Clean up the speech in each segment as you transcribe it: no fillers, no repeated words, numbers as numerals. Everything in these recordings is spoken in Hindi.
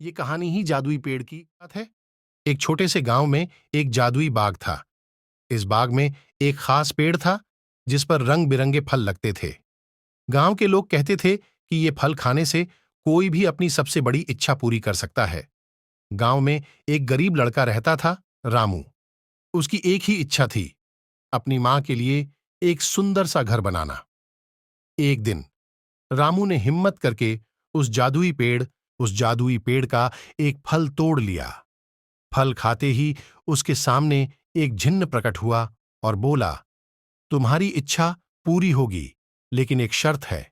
ये कहानी ही जादुई पेड़ की बात है। एक छोटे से गांव में एक जादुई बाग था। इस बाग में एक खास पेड़ था जिस पर रंग बिरंगे फल लगते थे। गांव के लोग कहते थे कि ये फल खाने से कोई भी अपनी सबसे बड़ी इच्छा पूरी कर सकता है। गांव में एक गरीब लड़का रहता था, रामू। उसकी एक ही इच्छा थी, अपनी मां के लिए एक सुंदर सा घर बनाना। एक दिन रामू ने हिम्मत करके उस जादुई पेड़ का एक फल तोड़ लिया। फल खाते ही उसके सामने एक जिन्न प्रकट हुआ और बोला, तुम्हारी इच्छा पूरी होगी, लेकिन एक शर्त है।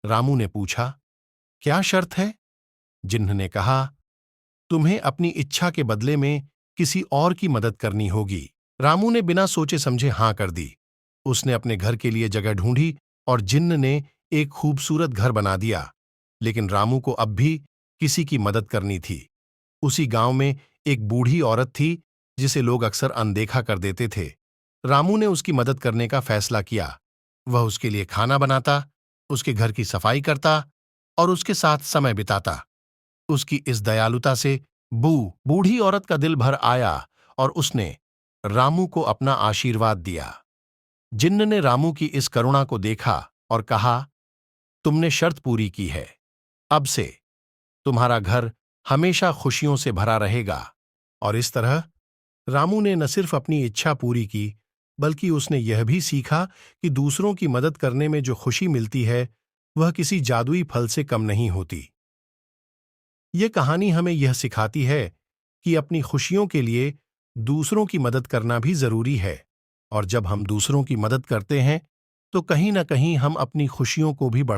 रामू ने पूछा, क्या शर्त है? जिन्न ने कहा, तुम्हें अपनी इच्छा के बदले में किसी और की मदद करनी होगी। रामू ने बिना सोचे समझे हां कर दी। उसने अपने घर के लिए जगह ढूंढी और जिन्न ने एक खूबसूरत घर बना दिया। लेकिन रामू को अब भी किसी की मदद करनी थी। उसी गांव में एक बूढ़ी औरत थी जिसे लोग अक्सर अनदेखा कर देते थे। रामू ने उसकी मदद करने का फैसला किया। वह उसके लिए खाना बनाता, उसके घर की सफाई करता और उसके साथ समय बिताता। उसकी इस दयालुता से बूढ़ी औरत का दिल भर आया और उसने रामू को अपना आशीर्वाद दिया। जिन्न ने रामू की इस करुणा को देखा और कहा, तुमने शर्त पूरी की है। अब से तुम्हारा घर हमेशा खुशियों से भरा रहेगा। और इस तरह रामू ने न सिर्फ अपनी इच्छा पूरी की, बल्कि उसने यह भी सीखा कि दूसरों की मदद करने में जो खुशी मिलती है, वह किसी जादुई फल से कम नहीं होती। यह कहानी हमें यह सिखाती है कि अपनी खुशियों के लिए दूसरों की मदद करना भी जरूरी है। और जब हम दूसरों की मदद करते हैं, तो कहीं ना कहीं हम अपनी खुशियों को भी बढ़ा